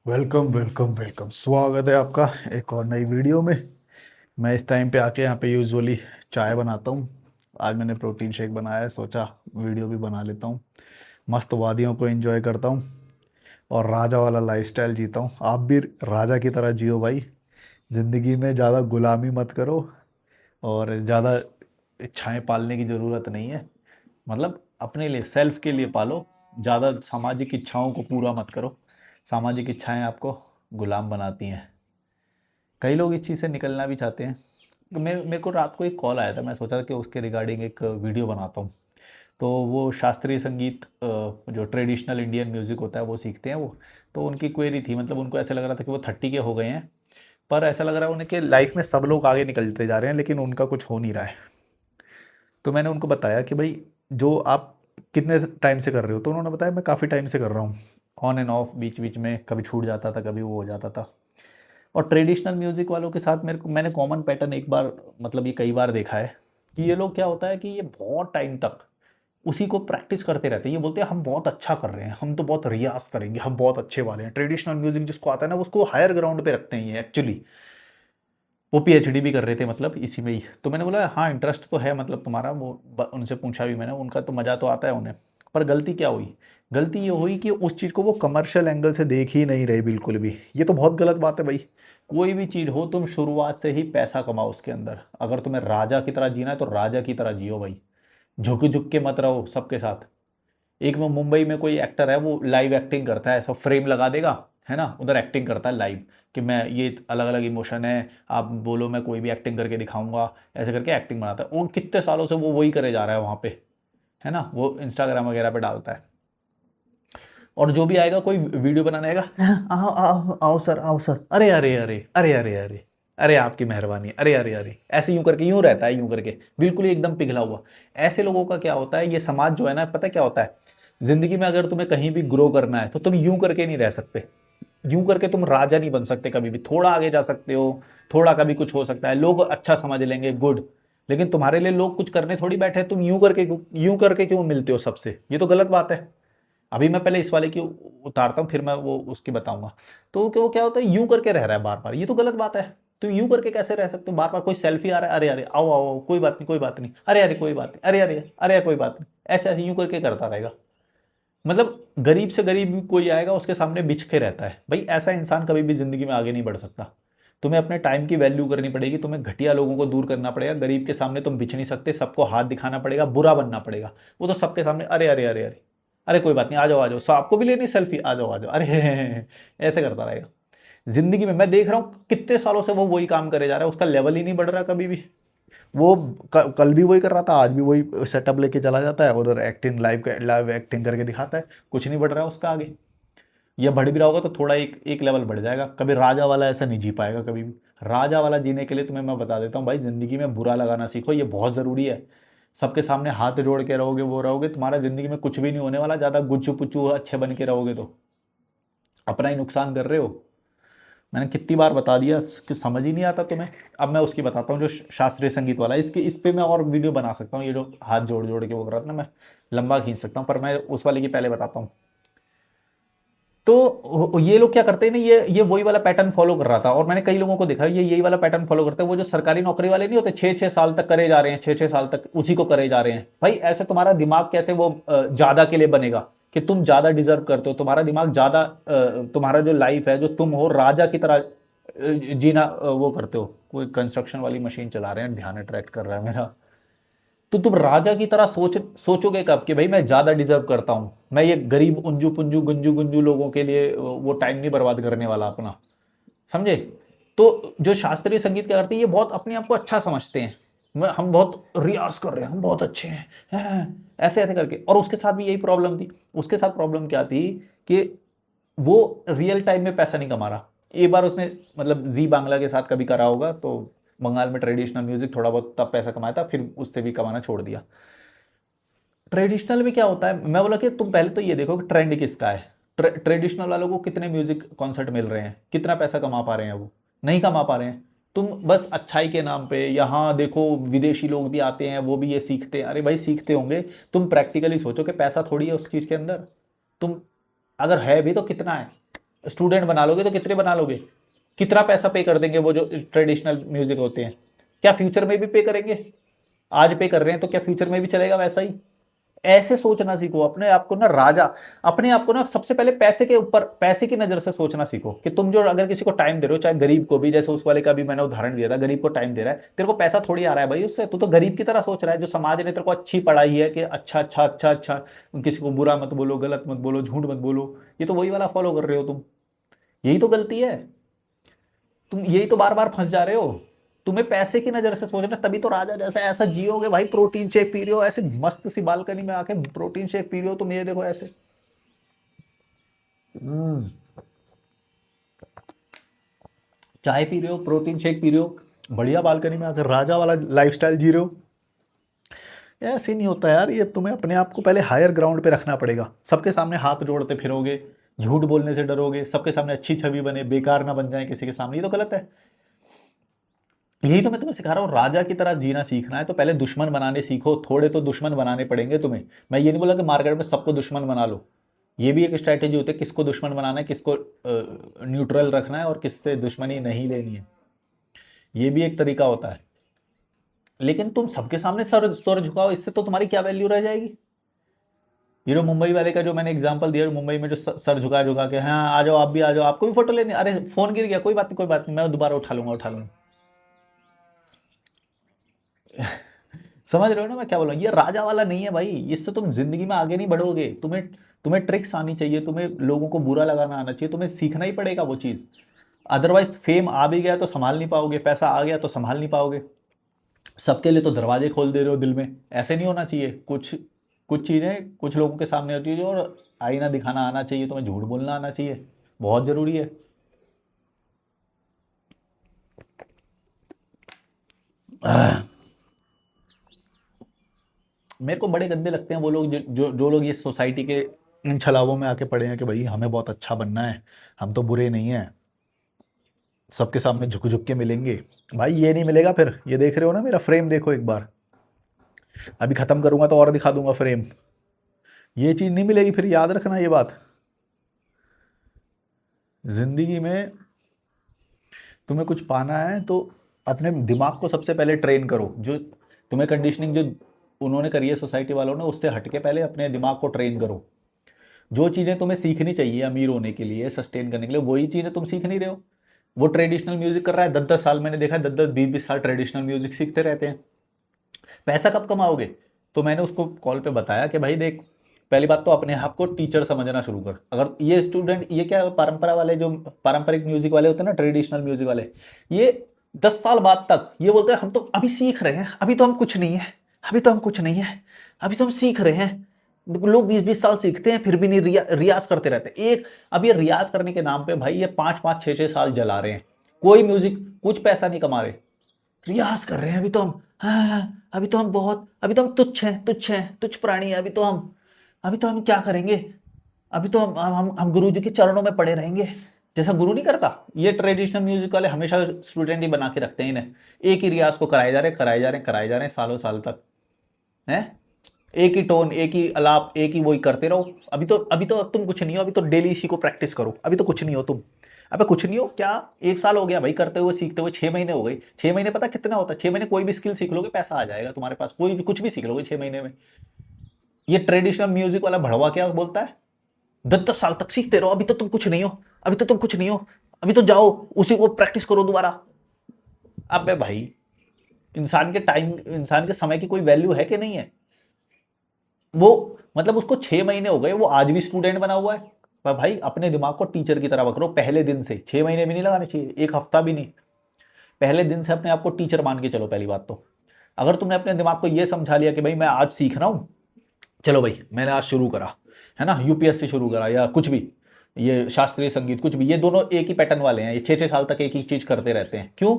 Welcome welcome welcome, स्वागत है आपका एक और नई वीडियो में। मैं इस टाइम पे आके यहाँ पे यूजुअली चाय बनाता हूँ। आज मैंने प्रोटीन शेक बनाया है, सोचा वीडियो भी बना लेता हूँ। मस्त वादियों को एंजॉय करता हूँ और राजा वाला लाइफस्टाइल जीता हूँ। आप भी राजा की तरह जियो भाई। ज़िंदगी में ज़्यादा गुलामी मत करो और ज़्यादा इच्छाएं पालने की ज़रूरत नहीं है। मतलब अपने लिए, सेल्फ के लिए पालो। ज़्यादा सामाजिक इच्छाओं को पूरा मत करो। सामाजिक इच्छाएं आपको गुलाम बनाती हैं। कई लोग इस चीज़ से निकलना भी चाहते हैं। तो मेरे को रात को एक कॉल आया था, मैं सोचा कि उसके रिगार्डिंग एक वीडियो बनाता हूँ। तो वो शास्त्रीय संगीत, जो ट्रेडिशनल इंडियन म्यूज़िक होता है वो सीखते हैं वो। तो उनकी क्वेरी थी, मतलब उनको ऐसा लग रहा था कि वो 30 के हो गए हैं, पर ऐसा लग रहा है उन्हें कि लाइफ में सब लोग आगे निकलते जा रहे हैं लेकिन उनका कुछ हो नहीं रहा है। तो मैंने उनको बताया कि भाई, जो आप कितने टाइम से कर रहे हो, तो उन्होंने बताया मैं काफ़ी टाइम से कर रहा हूँ। ऑन एंड ऑफ, बीच बीच में कभी छूट जाता था, कभी वो हो जाता था। और ट्रेडिशनल म्यूज़िक वालों के साथ मैंने कॉमन पैटर्न एक बार, मतलब ये कई बार देखा है कि ये लोग, क्या होता है कि ये बहुत टाइम तक उसी को प्रैक्टिस करते रहते हैं। ये बोलते हैं हम बहुत अच्छा कर रहे हैं, हम तो बहुत रियाज करेंगे, हम बहुत अच्छे वाले हैं। ट्रेडिशनल म्यूजिक जिसको आता है ना, उसको हायर ग्राउंड पे रखते हैं ये एक्चुअली। वो पीएचडी भी कर रहे थे मतलब इसी में ही। तो मैंने बोला हाँ, इंटरेस्ट तो है मतलब तुम्हारा, वो उनसे पूछा भी मैंने, उनका तो मज़ा तो आता है उन्हें। पर गलती क्या हुई? गलती ये हुई कि उस चीज़ को वो कमर्शियल एंगल से देख ही नहीं रहे बिल्कुल भी। ये तो बहुत गलत बात है भाई। कोई भी चीज़ हो, तुम शुरुआत से ही पैसा कमाओ उसके अंदर। अगर तुम्हें राजा की तरह जीना है तो राजा की तरह जियो भाई। झुक झुक के मत रहो सबके साथ। एक वो मुंबई में कोई एक्टर है, वो लाइव एक्टिंग करता है, ऐसा फ्रेम लगा देगा, है ना, उधर एक्टिंग करता है लाइव कि मैं ये अलग अलग इमोशन है, आप बोलो मैं कोई भी एक्टिंग करके दिखाऊंगा। ऐसे करके एक्टिंग बनाता है। और कितने सालों से वो वही करे जा रहा है वहाँ पे, है ना, वो इंस्टाग्राम वगैरह पे डालता है। और जो भी आएगा कोई वीडियो बनाने आएगा, "हाँ, आओ आओ आओ सर, आओ सर, अरे अरे अरे अरे अरे अरे अरे आपकी मेहरबानी, अरे अरे अरे", ऐसे यूं करके, यूं रहता है, यूं करके बिल्कुल ही एकदम पिघला हुआ। ऐसे लोगों का क्या होता है, ये समाज जो है ना, पता है क्या होता है, जिंदगी में अगर तुम्हें कहीं भी ग्रो करना है तो तुम यूं करके नहीं रह सकते। यूं करके तुम राजा नहीं बन सकते कभी भी। थोड़ा आगे जा सकते हो, थोड़ा कभी कुछ हो सकता है, लोग अच्छा समझ लेंगे, गुड। लेकिन तुम्हारे लिए लोग कुछ करने थोड़ी बैठे हैं। तुम यूं करके क्यों मिलते हो सबसे? ये तो गलत बात है। अभी मैं पहले इस वाले की उतारता हूँ, फिर मैं वो उसकी बताऊंगा। तो वो क्या होता है, यूं करके रह रहा है बार बार, ये तो गलत बात है। तुम यूं करके कैसे रह सकते हो? बार बार कोई सेल्फी आ रहा है, अरे अरे आओ आओ आओ, कोई बात नहीं कोई बात नहीं, अरे अरे कोई बात नहीं, अरे अरे अरे कोई बात नहीं, ऐसे ऐसे यूं करके करता रहेगा। मतलब गरीब से गरीब भी कोई आएगा उसके सामने बिछ के रहता है भाई। ऐसा इंसान कभी भी जिंदगी में आगे नहीं बढ़ सकता। तुम्हें अपने टाइम की वैल्यू करनी पड़ेगी, तुम्हें घटिया लोगों को दूर करना पड़ेगा। गरीब के सामने तुम बिछ नहीं सकते, सबको हाथ दिखाना पड़ेगा, बुरा बनना पड़ेगा। वो तो सबके सामने अरे अरे अरे अरे, अरे कोई बात नहीं, आ जाओ सो आपको भी लेनी सेल्फी, आ जाओ, अरे ऐसे करता रहेगा। जिंदगी में मैं देख रहा हूँ कितने सालों से वो वही काम करे जा रहा है, उसका लेवल ही नहीं बढ़ रहा कभी भी। वो कल भी वही कर रहा था, आज भी वही सेटअप लेके चला जाता है, उधर एक्टिंग, लाइव एक्टिंग करके दिखाता है। कुछ नहीं बढ़ रहा है उसका आगे। या बढ़ भी रहा होगा तो थोड़ा एक एक लेवल बढ़ जाएगा। कभी राजा वाला ऐसा नहीं जी पाएगा कभी भी। राजा वाला जीने के लिए तुम्हें मैं बता देता हूँ भाई, जिंदगी में बुरा लगाना सीखो, ये बहुत ज़रूरी है। सबके सामने हाथ जोड़ के रहोगे, वो रहोगे, तुम्हारा ज़िंदगी में कुछ भी नहीं होने वाला। ज़्यादा गुच्चू पुच्चू अच्छे बन के रहोगे तो अपना ही नुकसान कर रहे हो। मैंने कितनी बार बता दिया कि समझ ही नहीं आता तुम्हें। अब मैं उसकी बताता हूँ जो शास्त्रीय संगीत वाला है। इसकी इस पे मैं और वीडियो बना सकता हूँ, ये जो हाथ जोड़ जोड़ के वो कर रहा था ना, मैं लंबा खींच सकता हूँ, पर मैं उस वाले की पहले बताता हूँ। तो ये लोग क्या करते हैं ना, ये वही वाला पैटर्न फॉलो कर रहा था, और मैंने कई लोगों को देखा ये यही वाला पैटर्न फॉलो करते हैं। वो जो सरकारी नौकरी वाले नहीं होते, 6-6 साल तक करे जा रहे हैं, 6-6 साल तक उसी को करे जा रहे हैं भाई। ऐसे तुम्हारा दिमाग कैसे वो ज्यादा के लिए बनेगा कि तुम ज्यादा डिजर्व करते हो? तुम्हारा दिमाग ज्यादा, तुम्हारा जो लाइफ है, जो तुम हो राजा की तरह जीना वो करते हो। कोई कंस्ट्रक्शन वाली मशीन चला रहे हैं, ध्यान अट्रैक्ट कर रहा है मेरा। तो तुम राजा की तरह सोचोगे कब कि भाई मैं ज्यादा डिजर्व करता हूं, मैं ये गरीब उंजू पुंजू गुंजू गुंजू लोगों के लिए वो टाइम नहीं बर्बाद करने वाला अपना। समझे? तो जो शास्त्रीय संगीत क्या करते हैं, ये बहुत अपने आप को अच्छा समझते हैं। हम बहुत रियाज कर रहे हैं, हम बहुत अच्छे हैं, ऐसे ऐसे करके। और उसके साथ भी यही प्रॉब्लम थी। उसके साथ प्रॉब्लम क्या थी कि वो रियल टाइम में पैसा नहीं कमा रहा। एक बार उसने, मतलब जी बांग्ला के साथ कभी करा होगा, तो बंगाल में ट्रेडिशनल म्यूजिक थोड़ा बहुत तब पैसा कमाया था, फिर उससे भी कमाना छोड़ दिया। ट्रेडिशनल में क्या होता है, मैं बोला कि तुम पहले तो ये देखो कि ट्रेंड किसका है। ट्रेडिशनल वालों को कितने म्यूजिक कॉन्सर्ट मिल रहे हैं, कितना पैसा कमा पा रहे हैं? वो नहीं कमा पा रहे हैं। तुम बस अच्छाई के नाम पे, यहाँ देखो विदेशी लोग भी आते हैं, वो भी ये सीखते हैं। अरे भाई सीखते होंगे, तुम प्रैक्टिकली सोचो कि पैसा थोड़ी है उस चीज़ के अंदर। तुम अगर है भी तो कितना है? स्टूडेंट बना लोगे तो कितने बना लोगे? कितना पैसा पे कर देंगे वो जो ट्रेडिशनल म्यूजिक होते हैं? क्या फ्यूचर में भी पे करेंगे? आज पे कर रहे हैं तो क्या फ्यूचर में भी चलेगा वैसा ही? ऐसे सोचना सीखो, अपने आप को ना राजा, अपने आप को ना सबसे पहले पैसे के ऊपर, पैसे की नजर से सोचना सीखो कि तुम जो अगर किसी को टाइम दे रहे हो, चाहे गरीब को भी, जैसे उस वाले का भी मैंने उदाहरण दिया था, गरीब को टाइम दे रहा है, तेरे को पैसा थोड़ी आ रहा है भाई उससे, तू तो गरीब की तरह सोच रहा है। जो समाज ने तेरे को अच्छी पढ़ाई है कि अच्छा अच्छा अच्छा अच्छा, किसी को बुरा मत बोलो, गलत मत बोलो, झूठ मत बोलो, ये तो वही वाला फॉलो कर रहे हो तुम। यही तो गलती है, तुम यही तो बार बार फंस जा रहे हो। तुम्हें पैसे की नजर से सोचना, तभी तो राजा जैसा ऐसा जियोगे भाई। प्रोटीन शेक पी रहे हो ऐसे मस्त सी बालकनी में आके, प्रोटीन शेक पी रहे हो तुम, ये देखो ऐसे। हम्म, चाय पी रहे हो, प्रोटीन शेक पी रहे हो, बढ़िया बालकनी में आकर राजा वाला लाइफस्टाइल जी रहे हो। ऐसे नहीं होता यार, ये तुम्हें अपने आप को पहले हायर ग्राउंड पे रखना पड़ेगा। सबके सामने हाथ जोड़ते फिरोगे, झूठ बोलने से डरोगे, सबके सामने अच्छी छवि बने, बेकार ना बन जाए किसी के सामने, ये तो गलत है। यही तो मैं तुम्हें सिखा रहा हूँ, राजा की तरह जीना सीखना है तो पहले दुश्मन बनाने सीखो। थोड़े तो दुश्मन बनाने पड़ेंगे तुम्हें। मैं ये नहीं बोला कि मार्केट में सबको दुश्मन बना लो। ये भी एक स्ट्रैटेजी होती है, किसको दुश्मन बनाना है, किसको न्यूट्रल रखना है और किससे दुश्मनी नहीं लेनी है। ये भी एक तरीका होता है। लेकिन तुम सबके सामने सर सर झुकाओ, इससे तो तुम्हारी क्या वैल्यू रह जाएगी? ये जो मुंबई वाले का जो मैंने एग्जांपल दिया, मुंबई में जो सर झुका झुका के, हाँ आ जाओ आप भी आ जाओ, आपको भी फोटो लेनी, अरे फोन गिर गया, कोई बात नहीं कोई बात नहीं, मैं दोबारा उठा लूंगा उठा लूंगा। समझ रहे हो ना मैं क्या बोल रहा हूँ? ये राजा वाला नहीं है भाई, इससे तुम जिंदगी में आगे नहीं बढ़ोगे। तुम्हें तुम्हें ट्रिक्स आनी चाहिए, तुम्हें लोगों को बुरा लगाना आना चाहिए, तुम्हें सीखना ही पड़ेगा वो चीज़। अदरवाइज फेम आ भी गया तो संभाल नहीं पाओगे, पैसा आ गया तो संभाल नहीं पाओगे। सबके लिए तो दरवाजे खोल दे रहे हो दिल में, ऐसे नहीं होना चाहिए। कुछ कुछ चीज़ें कुछ लोगों के सामने होती है, और आईना दिखाना आना चाहिए, तुम्हें झूठ बोलना आना चाहिए, बहुत ज़रूरी है। मेरे को बड़े गंदे लगते हैं वो लोग जो लोग ये सोसाइटी के इन छलावों में आके पड़े हैं कि भाई हमें बहुत अच्छा बनना है, हम तो बुरे नहीं हैं, सबके सामने झुक झुक के मिलेंगे। भाई ये नहीं मिलेगा फिर। ये देख रहे हो ना, मेरा फ्रेम देखो एक बार, अभी खत्म करूंगा तो और दिखा दूंगा फ्रेम। ये चीज़ नहीं मिलेगी फिर, याद रखना ये बात। जिंदगी में तुम्हें कुछ पाना है तो अपने दिमाग को सबसे पहले ट्रेन करो। जो तुम्हें कंडीशनिंग जो उन्होंने करी है सोसाइटी वालों ने, उससे हटके पहले अपने दिमाग को ट्रेन करो। जो चीज़ें तुम्हें सीखनी चाहिए अमीर होने के लिए, सस्टेन करने के लिए, वही चीज़ें तुम सीख नहीं रहे हो। वो ट्रेडिशनल म्यूजिक कर रहा है 10-10 साल, मैंने देखा है 10-10 20-20 साल ट्रेडिशनल म्यूजिक सीखते रहते हैं। पैसा कब कमाओगे? तो मैंने उसको कॉल पे बताया कि भाई देख, पहली बात तो अपने आप को टीचर समझना शुरू कर। अगर ये स्टूडेंट, ये क्या परंपरा वाले जो पारंपरिक म्यूजिक वाले होते हैं ना, ट्रेडिशनल म्यूजिक वाले, ये 10 साल बाद तक ये बोलते हैं हम तो अभी सीख रहे हैं, अभी तो हम कुछ नहीं है, अभी तो हम कुछ नहीं है, अभी तो हम सीख रहे हैं। लोग 20-20 साल सीखते हैं फिर भी नहीं, रियाज करते रहते हैं। एक, अब ये रियाज करने के नाम पे भाई ये 5-5 6-6 साल जला रहे हैं, कोई म्यूजिक कुछ पैसा नहीं कमा रहे। रियाज कर रहे हैं अभी तो हम, हाँ अभी तो हम बहुत, अभी तो हम तुच्छ हैं, तुच्छ प्राणी हैं अभी तो हम, अभी तो हम क्या करेंगे, अभी तो हम गुरु जी के चरणों में पड़े रहेंगे। जैसा गुरु नहीं करता, ये ट्रेडिशनल म्यूजिक वाले हमेशा स्टूडेंट ही बना के रखते हैं इन्हें। एक ही रियाज को कराए जा रहे कराए जा रहे कराए जा रहे हैं सालों साल तक, हैं। एक ही टोन, एक ही अलाप, एक ही वही करते रहो। अभी तो तुम कुछ नहीं हो, अभी तो डेली इसी को प्रैक्टिस करो, अभी तो कुछ नहीं हो तुम। अबे कुछ नहीं हो क्या? 1 साल हो गया भाई करते हुए सीखते हुए, 6 महीने हो गए। 6 महीने पता कितना होता है? 6 महीने कोई भी स्किल सीख लोगे पैसा आ जाएगा तुम्हारे पास, कोई भी कुछ भी सीख लोगे 6 महीने में। ये ट्रेडिशनल म्यूजिक वाला भड़वा क्या बोलता है? 10-10 साल तक सीखते रहो, अभी तो तुम कुछ नहीं हो, अभी तो तुम कुछ नहीं हो, अभी तो जाओ उसी को प्रैक्टिस करो दोबारा। अबे भाई, इंसान के टाइम, इंसान के समय की कोई वैल्यू है कि नहीं है? वो मतलब उसको 6 महीने हो गए, वो आज भी स्टूडेंट बना हुआ है। पर भाई अपने दिमाग को टीचर की तरह पकड़ो पहले दिन से। 6 महीने भी नहीं लगाने चाहिए, एक हफ्ता भी नहीं, पहले दिन से अपने आप को टीचर मान के चलो। पहली बात तो अगर तुमने अपने दिमाग को ये समझा लिया कि भाई मैं आज सीख रहा हूँ, चलो भाई मैंने आज शुरू करा, है ना, यूपीएससी शुरू करा या कुछ भी, ये शास्त्रीय संगीत कुछ भी, ये दोनों एक ही पैटर्न वाले हैं, ये 6-6 साल तक एक ही चीज करते रहते हैं। क्यों?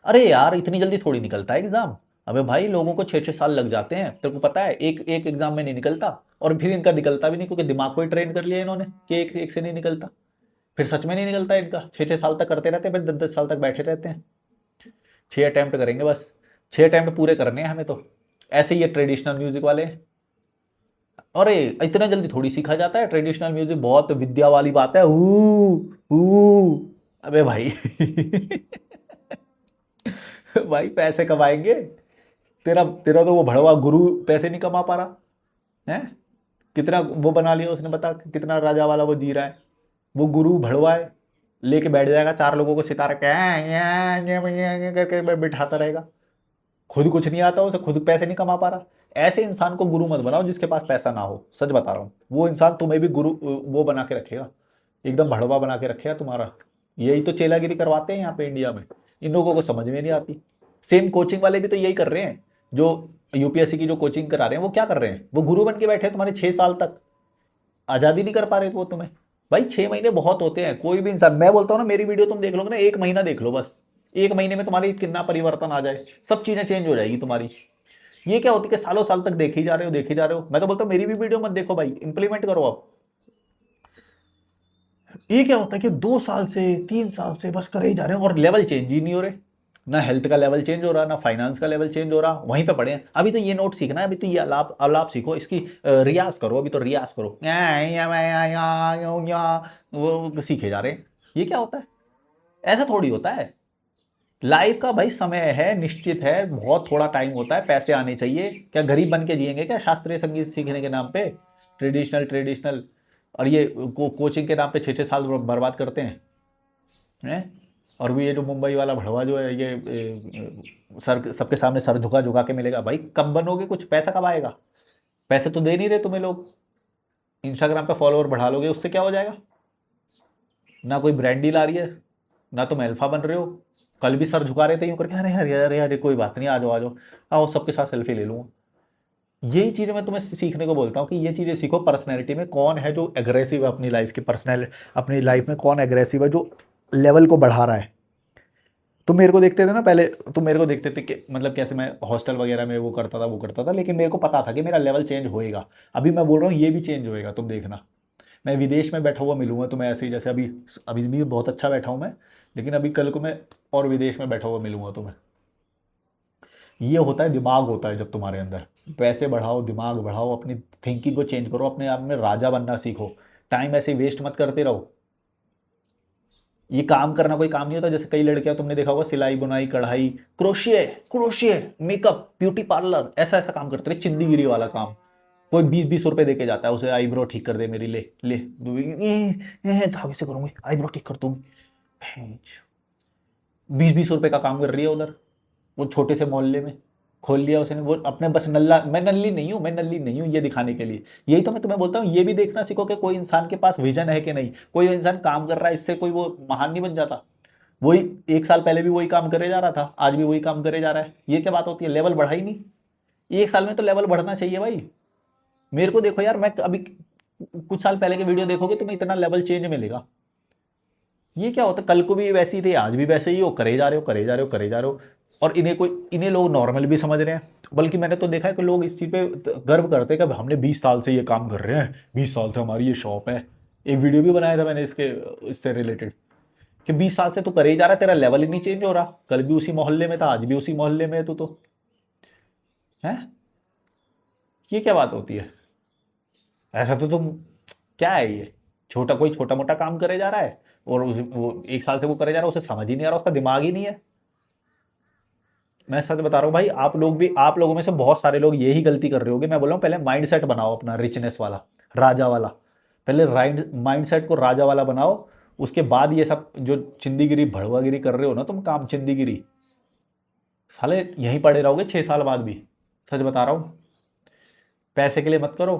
अरे यार इतनी जल्दी थोड़ी निकलता है एग्जाम। अबे भाई लोगों को 6-6 साल लग जाते हैं, तेरे को पता है, एक एक एग्जाम में नहीं निकलता। और फिर इनका निकलता भी नहीं क्योंकि दिमाग को ही ट्रेन कर लिया इन्होंने कि एक एक से नहीं निकलता। फिर सच में नहीं निकलता इनका, 6-6 साल तक करते रहते हैं, फिर 10-10 साल तक बैठे रहते हैं। 6 अटेम्प्ट करेंगे बस, 6 अटेम्प्ट पूरे करने हैं हमें तो। ऐसे ही ये ट्रेडिशनल म्यूजिक वाले, अरे इतना जल्दी थोड़ी सीखा जाता है, ट्रेडिशनल म्यूजिक बहुत विद्या वाली बात है। अबे भाई भाई पैसे कमाएंगे। तेरा तेरा तो वो भड़वा गुरु पैसे नहीं कमा पा रहा है। कितना वो बना लिया उसने, बता कितना राजा वाला वो जी रहा है। वो गुरु भड़वा है, लेके बैठ जाएगा, चार लोगों को सितारा करके बिठाता रहेगा, खुद कुछ नहीं आता उसे, खुद पैसे नहीं कमा पा रहा। ऐसे इंसान को गुरु मत बनाओ जिसके पास पैसा ना हो, सच बता रहा हूँ। वो इंसान तुम्हें भी गुरु वो बना के रखेगा, एकदम भड़वा बना के रखेगा तुम्हारा। यही तो चेलागिरी करवाते हैं यहाँ पे इंडिया में, इन लोगों को समझ में नहीं आती। सेम कोचिंग वाले भी तो यही कर रहे हैं, जो यूपीएससी की जो कोचिंग करा रहे हैं वो क्या कर रहे हैं, वो गुरु बन के बैठे हैं तुम्हारे 6 साल तक, आज़ादी नहीं कर पा रहे थे वो तुम्हें। भाई 6 महीने बहुत होते हैं, कोई भी इंसान, मैं बोलता हूँ ना, मेरी वीडियो तुम देख लोगे ना, 1 महीना देख लो बस, 1 महीने में तुम्हारी कितना परिवर्तन आ जाए, सब चीजें चेंज हो जाएगी तुम्हारी। ये क्या होती है कि सालों साल तक देखे ही जा रहे हो, देखे जा रहे हो। मैं तो बोलता हूँ मेरी भी वीडियो मत देखो भाई, इंप्लीमेंट करो आप। ये क्या होता है कि 2 साल से 3 साल से बस करे ही जा रहे हैं और लेवल चेंज ही नहीं हो रहे। ना हेल्थ का लेवल चेंज हो रहा, ना फाइनेंस का लेवल चेंज हो रहा, वहीं पे पड़े हैं। अभी तो ये नोट सीखना है, अभी तो ये अलाप अलाप सीखो, इसकी रियाज करो, अभी तो रियाज करो, वो सीखे जा रहे हैं। ये क्या होता है, ऐसा थोड़ी होता है। लाइफ का भाई समय है, निश्चित है, बहुत थोड़ा टाइम होता है, पैसे आने चाहिए। क्या गरीब बन के जिएंगे क्या शास्त्रीय संगीत सीखने के नाम पे, ट्रेडिशनल ट्रेडिशनल, और ये कोचिंग के नाम पे 6 6 साल बर्बाद करते हैं। और भी ये जो मुंबई वाला भड़वा जो है, ये सर सबके सामने सर झुका झुका के मिलेगा। भाई कब बनोगे कुछ, पैसा कब आएगा? पैसे तो दे नहीं रहे तुम्हें लोग, इंस्टाग्राम पे फॉलोअर बढ़ा लोगे, उससे क्या हो जाएगा? ना कोई ब्रांडी ला रही है, ना तुम अल्फा बन रहे हो। कल भी सर झुका रहे थे यूं करके, अरे अरे अरे अरे कोई बात नहीं, आ जाओ आ जाओ, आओ सबके साथ सेल्फी ले लूँगा। यही चीज़ें मैं तुम्हें सीखने को बोलता हूँ कि ये चीज़ें सीखो। पर्सनैलिटी में कौन है जो एग्रेसिव है अपनी लाइफ की, पर्सनल अपनी लाइफ में कौन एग्रेसिव है जो लेवल को बढ़ा रहा है। तुम मेरे को देखते थे ना पहले, तुम मेरे को देखते थे कि मतलब कैसे मैं हॉस्टल वगैरह में वो करता था, लेकिन मेरे को पता था कि मेरा लेवल चेंज होएगा। अभी मैं बोल रहा हूँ ये भी चेंज होएगा, तुम देखना। मैं विदेश में बैठा हुआ मिलूंगा तुम्हें ऐसे ही, जैसे अभी अभी भी बहुत अच्छा बैठा हूँ मैं, लेकिन अभी कल को मैं और विदेश में बैठा हुआ मिलूंगा तुम्हें। ये होता है, दिमाग होता है जब तुम्हारे अंदर। पैसे बढ़ाओ, दिमाग बढ़ाओ, अपनी थिंकिंग को चेंज करो, अपने आप में राजा बनना सीखो। टाइम ऐसे वेस्ट मत करते रहो। ये काम करना कोई काम नहीं होता। जैसे कई लड़कियां तुमने देखा होगा, सिलाई बुनाई कढ़ाई, crochet crochet makeup beauty parlour, ऐसा ऐसा काम करते रहे, चिंदीगिरी वाला काम। कोई 20 20 रुपए दे के जाता है उसे, आईब्रो ठीक कर दे मेरी, ले ले धागे से करूंगी आईब्रो ठीक कर दूंगी। 20 20 रुपए का काम कर रही है उधर, वो छोटे से मोहल्ले में खोल लिया उसने। वो अपने बस नल्ला, मैं नल्ली नहीं हूँ, मैं नल्ली नहीं हूँ, ये दिखाने के लिए। यही तो मैं तुम्हें बोलता हूँ, ये भी देखना सीखो कि कोई इंसान के पास विजन है कि नहीं। कोई इंसान काम कर रहा है, इससे कोई वो महान नहीं बन जाता। वही 1 साल पहले भी वही काम करे जा रहा था, आज भी वही काम करे जा रहा है। ये क्या बात होती है, लेवल बढ़ा ही नहीं। 1 साल में तो लेवल बढ़ना चाहिए भाई। मेरे को देखो यार, मैं अभी कुछ साल पहले की वीडियो देखोगे तुम्हें इतना लेवल चेंज मिलेगा। ये क्या होता है, कल को भी वैसे ही थे, आज भी वैसे ही हो, करे जा रहे हो करे जा रहे हो करे जा रहे हो। और इन्हें लोग नॉर्मल भी समझ रहे हैं। बल्कि मैंने तो देखा है कि लोग इस चीज़ पे गर्व करते हैं कि हमने 20 साल से ये काम कर रहे हैं, 20 साल से हमारी ये शॉप है। एक वीडियो भी बनाया था मैंने इससे रिलेटेड, कि 20 साल से तू करे ही जा रहा है, तेरा लेवल ही नहीं चेंज हो रहा। कल भी उसी मोहल्ले में था, आज भी उसी मोहल्ले में है तू तो, है। ये क्या बात होती है? ऐसा तो तुम, क्या है ये, छोटा कोई छोटा मोटा काम करे जा रहा है और वो 1 साल से वो करे जा रहा है, उसे समझ ही नहीं आ रहा, उसका दिमाग ही नहीं है। मैं सच बता रहा हूँ भाई, आप लोग भी, आप लोगों में से बहुत सारे लोग यही गलती कर रहे होगे। मैं बोल रहा हूँ पहले माइंडसेट बनाओ अपना रिचनेस वाला, राजा वाला। पहले माइंडसेट को राजा वाला बनाओ, उसके बाद ये सब जो चिंदीगिरी भड़वागिरी कर रहे हो ना तुम, काम चिंदीगिरी, साले यहीं पड़े रहोगे 6 साल बाद भी। सच बता रहा हूँ, पैसे के लिए मत करो,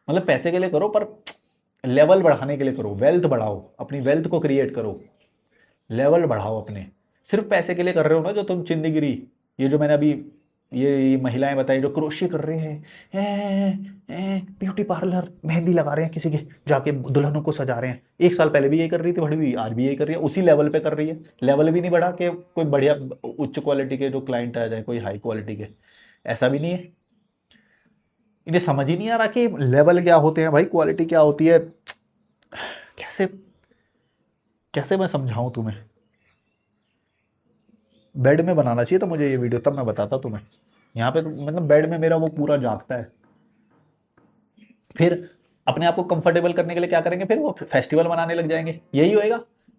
मतलब पैसे के लिए करो पर लेवल बढ़ाने के लिए करो, वेल्थ बढ़ाओ, अपनी वेल्थ को क्रिएट करो, लेवल बढ़ाओ अपने। सिर्फ पैसे के लिए कर रहे हो ना जो तुम चिंदीगिरी, ये जो मैंने अभी ये महिलाएं बताई जो क्रोशे कर रहे हैं, ब्यूटी पार्लर, मेहंदी लगा रहे हैं किसी के, जाके दुल्हनों को सजा रहे हैं। 1 साल पहले भी यही कर रही थी बड़ी हुई, आज भी यही कर रही है, उसी लेवल पे कर रही है। लेवल भी नहीं बढ़ा कि कोई बढ़िया उच्च क्वालिटी के जो क्लाइंट आ जाए, कोई हाई क्वालिटी के, ऐसा भी नहीं है। इन्हें समझ ही नहीं आ रहा कि लेवल क्या होते हैं भाई, क्वालिटी क्या होती है। कैसे कैसे मैं समझाऊं तुम्हें। बेड में बनाना चाहिए तो मुझे ये वीडियो, तब मैं बताता तुम्हें। यहाँ पे तो मतलब बेड में मेरा वो पूरा जागता है, फिर अपने आप को कंफर्टेबल करने के लिए क्या करेंगे, फिर वो फेस्टिवल मनाने लग जाएंगे। यही होएगा,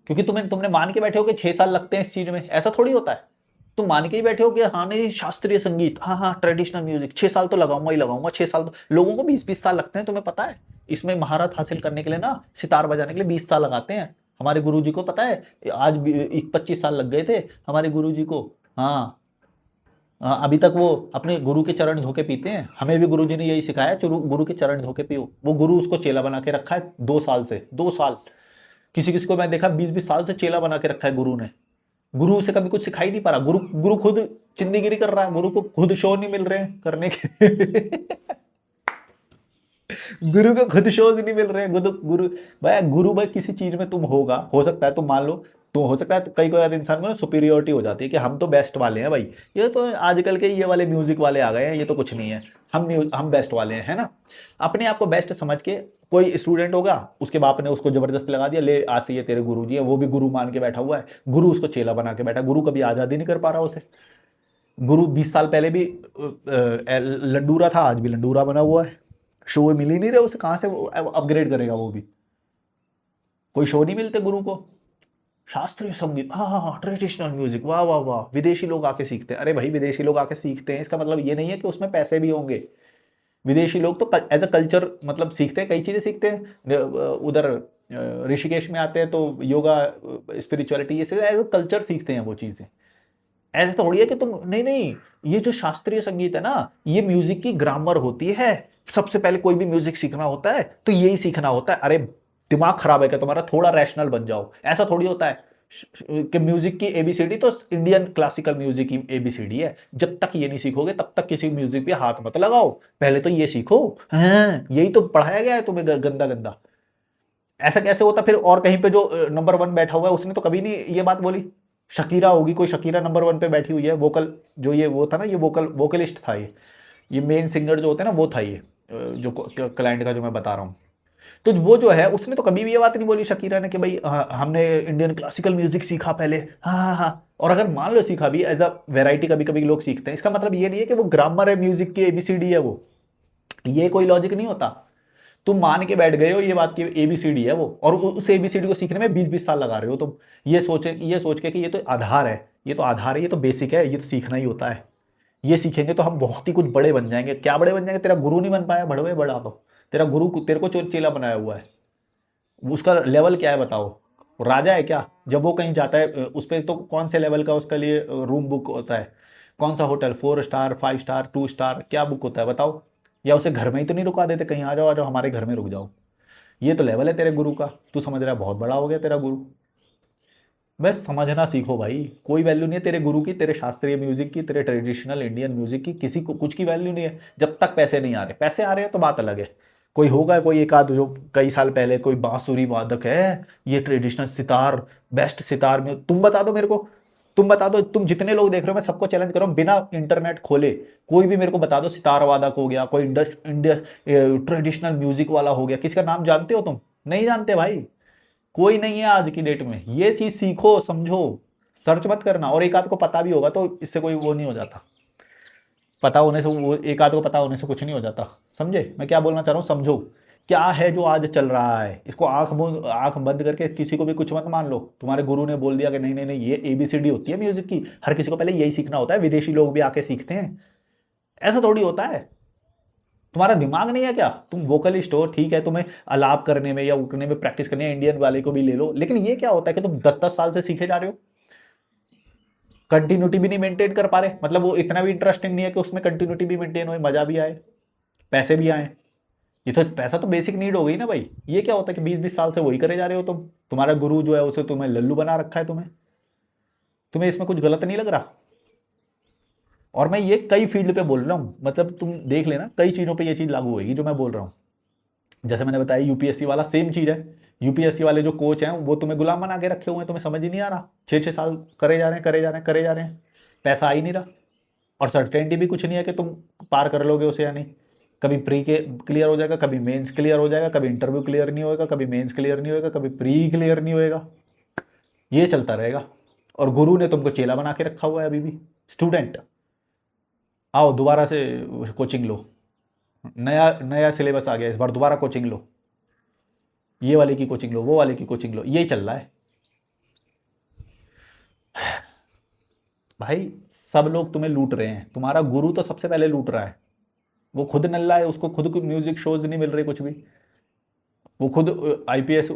क्योंकि तुमने मान के बैठे हो कि 6 साल लगते हैं इस चीज में, ऐसा थोड़ी होता है। तुम मान के ही बैठे हो कि हाँ नहीं शास्त्रीय संगीत, हाँ हाँ ट्रेडिशनल म्यूजिक 6 साल तो लगाऊंगा ही लगाऊंगा, 6 साल तो लोगों को 20-20 साल लगते हैं, तुम्हें पता है। इसमें महारत हासिल करने के लिए ना, सितार बजाने के लिए 20 साल लगाते हैं। हमारे गुरुजी को पता है, आज 25 साल लग गए थे हमारे गुरुजी को। हाँ, अभी तक वो अपने गुरु के चरण धो के पीते हैं। हमें भी गुरु जी ने यही सिखाया, गुरु के चरण धो के पियो। वो गुरु उसको चेला बना के रखा है 2 साल से, 2 साल। किसी किसी को मैं देखा 20-20 साल से चेला बना के रखा है गुरु ने। गुरु उसे कभी कुछ सिखाई नहीं पा रहा। गुरु गुरु खुद चिंदीगिरी कर रहा है, गुरु को खुद शो नहीं मिल रहे हैं करने के। गुरु को खुद शोज नहीं मिल रहे हैं। गुरु भाई किसी चीज में तुम होगा, हो सकता है तुम मान लो, तो हो सकता है कई कई इंसान को ना सुपीरियोरिटी हो जाती है कि हम तो बेस्ट वाले हैं भाई, ये तो आजकल के ये वाले म्यूजिक वाले आ गए हैं, ये तो कुछ नहीं है, हम बेस्ट वाले हैं, है ना। अपने आप को बेस्ट समझ के कोई स्टूडेंट होगा, उसके बाप ने उसको जबरदस्ती लगा दिया, ले आज से ये तेरे गुरु जी है, वो भी गुरु मान के बैठा हुआ है, गुरु उसको चेला बना के बैठा। गुरु कभी आजादी नहीं कर पा रहा उसे। गुरु 20 साल पहले भी लंडूरा था, आज भी लंडूरा बना हुआ है। शो मिल ही नहीं रहे उसे, कहाँ से अपग्रेड करेगा वो भी। कोई शो नहीं मिलते गुरु को। शास्त्रीय संगीत, हाँ हाँ हाँ, ट्रेडिशनल म्यूजिक, वाह वाह वाह, विदेशी लोग आके सीखते हैं। अरे भाई विदेशी लोग आके सीखते हैं, इसका मतलब ये नहीं है कि उसमें पैसे भी होंगे। विदेशी लोग तो एज अ कल्चर मतलब सीखते हैं, कई चीजें सीखते हैं। उधर ऋषिकेश में आते हैं तो योगा, स्पिरिचुअलिटी, ये एज अ कल्चर सीखते हैं वो चीजें। ऐसे थोड़ी है कि तुम, नहीं नहीं, ये जो शास्त्रीय संगीत है ना, ये म्यूजिक की ग्रामर होती है। सबसे पहले कोई भी म्यूजिक सीखना होता है तो यही सीखना होता है। अरे दिमाग खराब है क्या तुम्हारा, थोड़ा रैशनल बन जाओ। ऐसा थोड़ी होता है कि म्यूजिक की एबीसीडी तो इंडियन क्लासिकल म्यूजिक की एबीसीडी है। जब तक ये नहीं सीखोगे तब तक किसी म्यूजिक पे हाथ मत लगाओ, पहले तो ये सीखो। हाँ, यही तो पढ़ाया गया है तुम्हें गंदा गंदा। ऐसा कैसे होता फिर? और कहीं पे जो नंबर 1 बैठा हुआ है उसने तो कभी नहीं ये बात बोली। शकीरा होगी, कोई शकीरा नंबर 1 पे बैठी हुई है, वोकल जो ये वो था ना, ये वोकलिस्ट था, ये मेन सिंगर जो होते हैं ना वो था, ये जो क्लाइंट का जो मैं बता रहा हूँ। तो वो जो है उसने तो कभी भी ये बात नहीं बोली शकीरा ने कि भाई हमने इंडियन क्लासिकल म्यूजिक सीखा पहले। हाँ हाँ हाँ। और अगर मान लो सीखा भी एज अ वेराइटी, कभी कभी लोग सीखते हैं, इसका मतलब ये नहीं है कि वो ग्रामर है म्यूजिक की, एबीसीडी है वो। ये कोई लॉजिक नहीं होता। तुम मान के बैठ गए हो ये बात की एबीसीडी है वो, और उस एबीसीडी को सीखने में 20-20 साल लगा रहे हो तुम, ये सोच के कि ये तो आधार है, ये तो आधार है, ये तो बेसिक है, ये तो सीखना ही होता है। ये सीखेंगे तो हम बहुत ही कुछ बड़े बन जाएंगे। क्या बड़े बन जाएंगे? तेरा गुरु नहीं बन पाया, बढ़वे बढ़ा दो। तेरा गुरु तेरे को चेला बनाया हुआ है, उसका लेवल क्या है बताओ? राजा है क्या? जब वो कहीं जाता है उस पर तो कौन से लेवल का उसके लिए रूम बुक होता है? कौन सा होटल, 4 स्टार, 5 स्टार, 2 स्टार, क्या बुक होता है बताओ? या उसे घर में ही तो नहीं रुका देते, कहीं आ जाओ हमारे घर में रुक जाओ। ये तो लेवल है तेरे गुरु का, तू समझ रहा है बहुत बड़ा हो गया तेरा गुरु। बस समझना सीखो भाई, कोई वैल्यू नहीं है तेरे गुरु की, तेरे शास्त्रीय म्यूजिक की, तेरे ट्रेडिशनल इंडियन म्यूजिक की, किसी को कुछ की वैल्यू नहीं है जब तक पैसे नहीं आ रहे। पैसे आ रहे हैं तो बात अलग है। कोई होगा कोई एक आध जो कई साल पहले कोई बांसुरी वादक है, ये ट्रेडिशनल सितार, बेस्ट सितार में, तुम बता दो मेरे को। तुम बता दो, तुम जितने लोग देख रहे हो, मैं सबको चैलेंज कर रहा हूँ, बिना इंटरनेट खोले कोई भी मेरे को बता दो, सितार वादक हो गया, कोई इंडिया ट्रेडिशनल म्यूजिक वाला हो गया, किसी का नाम जानते हो तुम? नहीं जानते भाई। कोई नहीं है आज की डेट में। ये चीज सीखो, समझो, सर्च मत करना। और एक आध को पता भी होगा तो इससे कोई वो नहीं हो जाता, पता होने से वो एक आध को पता होने से कुछ नहीं हो जाता। समझे मैं क्या बोलना चाह रहा हूँ? समझो क्या है जो आज चल रहा है, इसको आंख बंद करके किसी को भी कुछ मत मान लो। तुम्हारे गुरु ने बोल दिया कि नहीं नहीं नहीं, ये एबीसीडी होती है म्यूजिक की, हर किसी को पहले यही सीखना होता है, विदेशी लोग भी आके सीखते हैं, ऐसा थोड़ी होता है। तुम्हारा दिमाग नहीं है क्या? तुम वोकलिस्ट हो, ठीक है, तुम्हें अलाप करने में या उठने में प्रैक्टिस करनी है, इंडियन वाले को भी ले लो, लेकिन ये क्या होता है कि तुम 10-10 साल से सीखे जा रहे हो, कंटिन्यूटी भी नहीं मेंटेन कर पा रहे। मतलब वो इतना भी इंटरेस्टिंग नहीं है कि उसमें कंटिन्यूटी भी मेंटेन हो, मजा भी आए, पैसे भी आए। ये तो पैसा तो बेसिक नीड हो गई ना भाई। ये क्या होता है कि 20-20 साल से वही करे जा रहे हो तुम, तुम्हारा गुरु जो है उसे तुम्हें लल्लू बना रखा है। तुम्हें तुम्हें इसमें कुछ गलत नहीं लग रहा? और मैं ये कई फील्ड पे बोल रहा हूँ, मतलब तुम देख लेना, कई चीज़ों पे ये चीज़ लागू होगी जो मैं बोल रहा हूँ। जैसे मैंने बताया यूपीएससी वाला सेम चीज़ है। यूपीएससी वाले जो कोच हैं वो तुम्हें गुलाम बना के रखे हुए हैं, तुम्हें समझ ही नहीं आ रहा। 6-6 साल करे जा रहे हैं, करे जा रहे हैं, करे जा रहे हैं, पैसा आ ही नहीं रहा। और सर्टेनिटी भी कुछ नहीं है कि तुम पार कर लोगे उसे या नहीं। कभी प्री के क्लियर हो जाएगा, कभी मेंस क्लियर हो जाएगा, कभी इंटरव्यू क्लियर नहीं होएगा, कभी मेंस क्लियर नहीं होएगा, कभी प्री क्लियर नहीं होएगा। ये चलता रहेगा। और गुरु ने तुमको चेला बना के रखा हुआ है अभी भी। स्टूडेंट आओ दोबारा से कोचिंग लो, नया नया सिलेबस आ गया, इस बार दोबारा कोचिंग लो, ये वाले की कोचिंग लो, वो वाले की कोचिंग लो, यही चल रहा है भाई। सब लोग तुम्हें लूट रहे हैं, तुम्हारा गुरु तो सबसे पहले लूट रहा है। वो खुद नल्ला है, उसको खुद को म्यूजिक शोज नहीं मिल रहे कुछ भी, वो खुद आईपीएस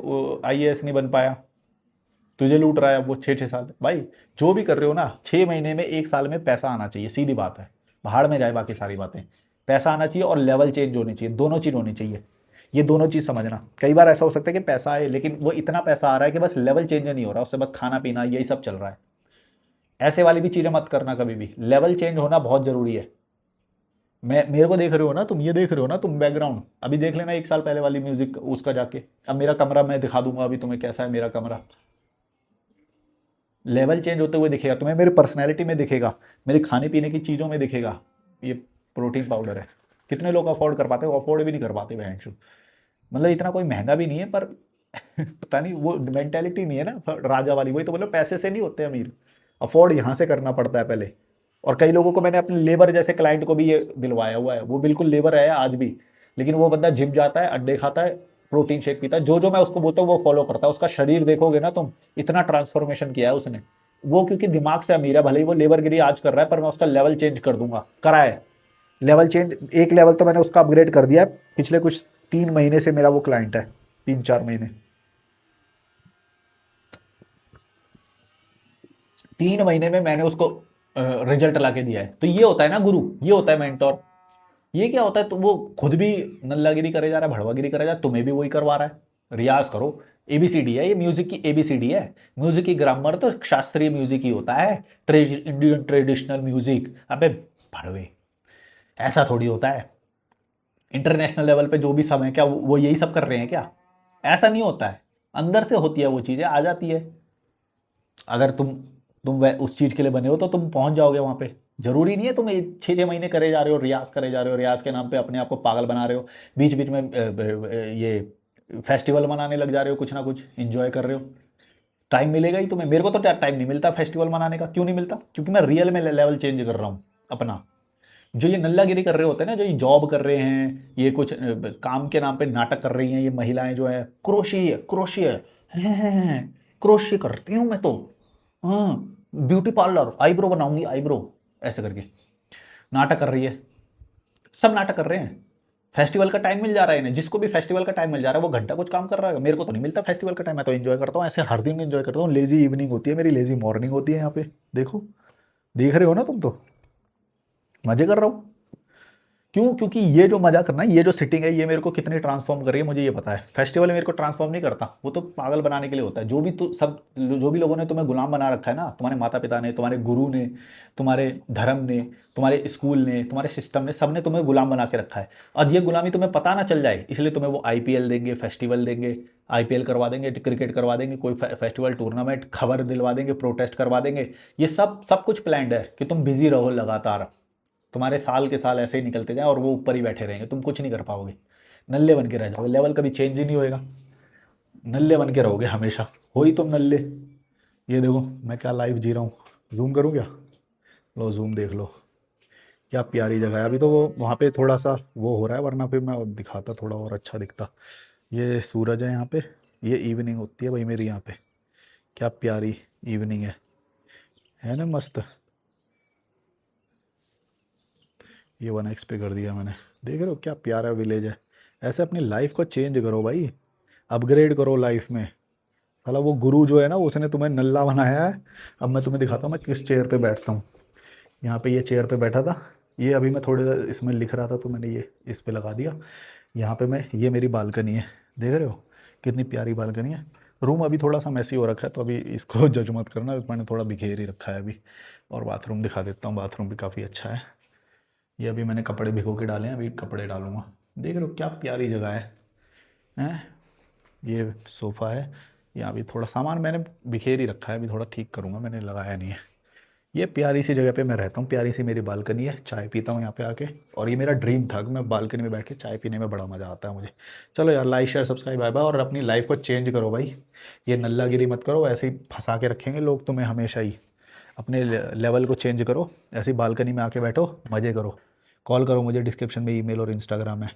आईएएस नहीं बन पाया, तुझे लूट रहा है वो 6-6 साल। भाई जो भी कर रहे हो ना, 6 महीने में 1 साल में पैसा आना चाहिए, सीधी बात है। भाड़ में जाए बाकी सारी बातें, पैसा आना चाहिए और लेवल चेंज होनी चाहिए, दोनों चीज़ होनी चाहिए। ये दोनों चीज़ समझना। कई बार ऐसा हो सकता है कि पैसा आए लेकिन वो इतना पैसा आ रहा है कि बस लेवल चेंज नहीं हो रहा, उससे बस खाना पीना यही सब चल रहा है। ऐसे वाली भी चीज़ें मत करना कभी भी, लेवल चेंज होना बहुत ज़रूरी है। मैं मेरे को देख रहे हो ना तुम, ये देख रहे हो ना तुम बैकग्राउंड, अभी देख लेना 1 साल पहले वाली म्यूजिक उसका जाके। अब मेरा कमरा मैं दिखा दूंगा अभी तुम्हें कैसा है मेरा कमरा। लेवल चेंज होते हुए दिखेगा तुम्हें, मेरे पर्सनैलिटी में दिखेगा, मेरे खाने पीने की चीज़ों में दिखेगा। ये प्रोटीन पाउडर है, कितने लोग अफोर्ड कर पाते हैं, अफोर्ड भी नहीं कर पाते बहनचोद। मतलब इतना कोई महंगा भी नहीं है पर पता नहीं वो मेंटेलिटी नहीं है ना राजा वाली। वही तो बोलो, पैसे से नहीं होते अमीर, अफोर्ड यहाँ से करना पड़ता है पहले। और कई लोगों को मैंने अपने लेबर जैसे क्लाइंट को भी ये दिलवाया हुआ है, वो बिल्कुल लेबर है आज भी, लेकिन वो बंदा जिम जाता है, अंडे खाता है, प्रोटीन शेक पीता है, जो जो मैं उसको बोलता हूँ वो फॉलो करता है। उसका शरीर देखोगे ना तुम, इतना ट्रांसफॉर्मेशन किया है उसने। वो क्योंकि दिमाग से अमीर है, भले ही वो लेबरगिरी आज कर रहा है, पर मैं उसका लेवल चेंज कर दूंगा, करा है लेवल चेंज। एक लेवल तो मैंने उसका अपग्रेड कर दिया है, पिछले कुछ 3 महीने से मेरा वो क्लाइंट है, 3-4 महीने, 3 महीने में मैंने उसको रिजल्ट ला के दिया है। तो ये होता है ना गुरु, ये होता है मेंटोर। ये क्या होता है, तो वो खुद भी नल्लागिरी करे जा रहा है, भड़वागिरी करे जा रहा है, तुम्हें भी वही करवा रहा है। रियाज करो, एबीसीडी है ये, म्यूजिक की एबीसीडी है। म्यूजिक की ग्रामर तो शास्त्रीय म्यूजिक ही होता है, इंडियन ट्रेडिशनल म्यूजिक। अबे भड़वे, ऐसा थोड़ी होता है। इंटरनेशनल लेवल पे जो भी सब है क्या वो यही सब कर रहे हैं क्या? ऐसा नहीं होता है, अंदर से होती है वो चीज़ें, आ जाती है। अगर तुम उस चीज़ के लिए बने हो तो तुम पहुंच जाओगे वहां पे। जरूरी नहीं है तुम 6-6 महीने करे जा रहे हो, रियाज करे जा रहे हो, रियाज के नाम पे अपने आप को पागल बना रहे हो, बीच बीच में ये फेस्टिवल मनाने लग जा रहे हो, कुछ ना कुछ इंजॉय कर रहे हो। टाइम मिलेगा ही तुम्हें, मेरे को तो टाइम नहीं मिलता फेस्टिवल मनाने का। क्यों नहीं मिलता? क्योंकि मैं रियल में लेवल चेंज कर रहा हूँ अपना। जो ये नल्लागिरी कर रहे होते हैं ना, जो ये जॉब कर रहे हैं, ये कुछ काम के नाम पे नाटक कर रही हैं ये महिलाएं जो है, क्रोशिया क्रोशिया क्रोशिया करती हूँ मैं तो, हाँ, ब्यूटी पार्लर, आईब्रो बनाऊंगी आईब्रो, ऐसे करके नाटक कर रही है। सब नाटक कर रहे हैं। फेस्टिवल का टाइम मिल जा रहा है इन्हें, जिसको भी फेस्टिवल का टाइम मिल जा रहा है वो घंटा कुछ काम कर रहा है। मेरे को तो नहीं मिलता फेस्टिवल का टाइम, मैं तो एंजॉय करता हूँ ऐसे, हर दिन एंजॉय करता हूँ। लेजी इवनिंग होती है मेरी, लेजी मॉर्निंग होती है यहाँ पे। देखो, देख रहे हो ना तुम तो, मजे कर रहा हूँ। क्यों? क्योंकि ये जो मजा करना है, ये जो सिटिंग है, ये मेरे को कितनी ट्रांसफॉर्म कर रही है मुझे ये पता है। फेस्टिवल मेरे को ट्रांसफॉर्म नहीं करता, वो तो पागल बनाने के लिए होता है। जो भी तो सब, जो भी लोगों ने तुम्हें गुलाम बना रखा है ना, तुम्हारे माता पिता ने, तुम्हारे गुरु ने, तुम्हारे धर्म ने, तुम्हारे स्कूल ने, तुम्हारे सिस्टम ने, सब ने तुम्हें गुलाम बना के रखा है। और ये गुलामी तुम्हें पता ना चल जाए, इसलिए तुम्हें वो आईपीएल देंगे, फेस्टिवल देंगे, आईपीएल करवा देंगे, क्रिकेट करवा देंगे, कोई फेस्टिवल टूर्नामेंट, खबर दिलवा देंगे, प्रोटेस्ट करवा देंगे। ये सब सब कुछ प्लान्ड है कि तुम बिजी रहो लगातार, तुम्हारे साल के साल ऐसे ही निकलते जाए और वो ऊपर ही बैठे रहेंगे, तुम कुछ नहीं कर पाओगे, नल्ले बन के रह जाओगे, लेवल कभी चेंज ही नहीं होएगा, नल्ले बन के रहोगे हमेशा, हो ही तुम नल्ले। ये देखो मैं क्या लाइव जी रहा हूँ, जूम करूँ क्या? लो जूम देख लो, क्या प्यारी जगह है। अभी तो वो वहाँ पे थोड़ा सा वो हो रहा है, वरना फिर मैं दिखाता थोड़ा और अच्छा दिखता। ये सूरज है यहाँ पे, ये इवनिंग होती है भाई मेरी यहाँ पे, क्या प्यारी इवनिंग है ना, मस्त। ये 1x पे कर दिया मैंने, देख रहे हो क्या प्यारा विलेज है। ऐसे अपनी लाइफ को चेंज करो भाई, अपग्रेड करो लाइफ में। साला वो गुरु जो है ना, उसने तुम्हें नल्ला बनाया है। अब मैं तुम्हें दिखाता हूँ मैं किस चेयर पे बैठता हूँ। यहाँ पे ये चेयर पे बैठा था, ये अभी मैं थोड़ी देर इसमें लिख रहा था तो मैंने ये इस पे लगा दिया। यहाँ पे मैं, ये मेरी बालकनी है, देख रहे हो कितनी प्यारी बालकनी है। रूम अभी थोड़ा सा मैसी हो रखा है तो अभी इसको जज मत करना, मैंने थोड़ा बिखेर ही रखा है अभी। और बाथरूम दिखा देता हूँ, बाथरूम भी काफ़ी अच्छा है। ये अभी मैंने कपड़े भिगो के डाले हैं, अभी कपड़े डालूंगा। देख रहे हो क्या प्यारी जगह है, हैं? ये सोफ़ा है, यहाँ भी थोड़ा सामान मैंने बिखेर ही रखा है, अभी थोड़ा ठीक करूँगा, मैंने लगाया नहीं है। ये प्यारी सी जगह पे मैं रहता हूँ, प्यारी सी मेरी बालकनी है, चाय पीता हूँ यहाँ पे आके। और ये मेरा ड्रीम था कि मैं बालकनी में बैठ के चाय पीने में बड़ा मज़ा आता है मुझे। चलो यार, like share subscribe bye bye, और अपनी लाइफ को चेंज करो भाई। ये नल्लागिरी मत करो, ऐसे ही फंसा के रखेंगे लोग तुम्हें हमेशा ही। अपने लेवल को चेंज करो, ऐसी बालकनी में आके बैठो, मज़े करो। कॉल करो मुझे, डिस्क्रिप्शन में ईमेल और इंस्टाग्राम है।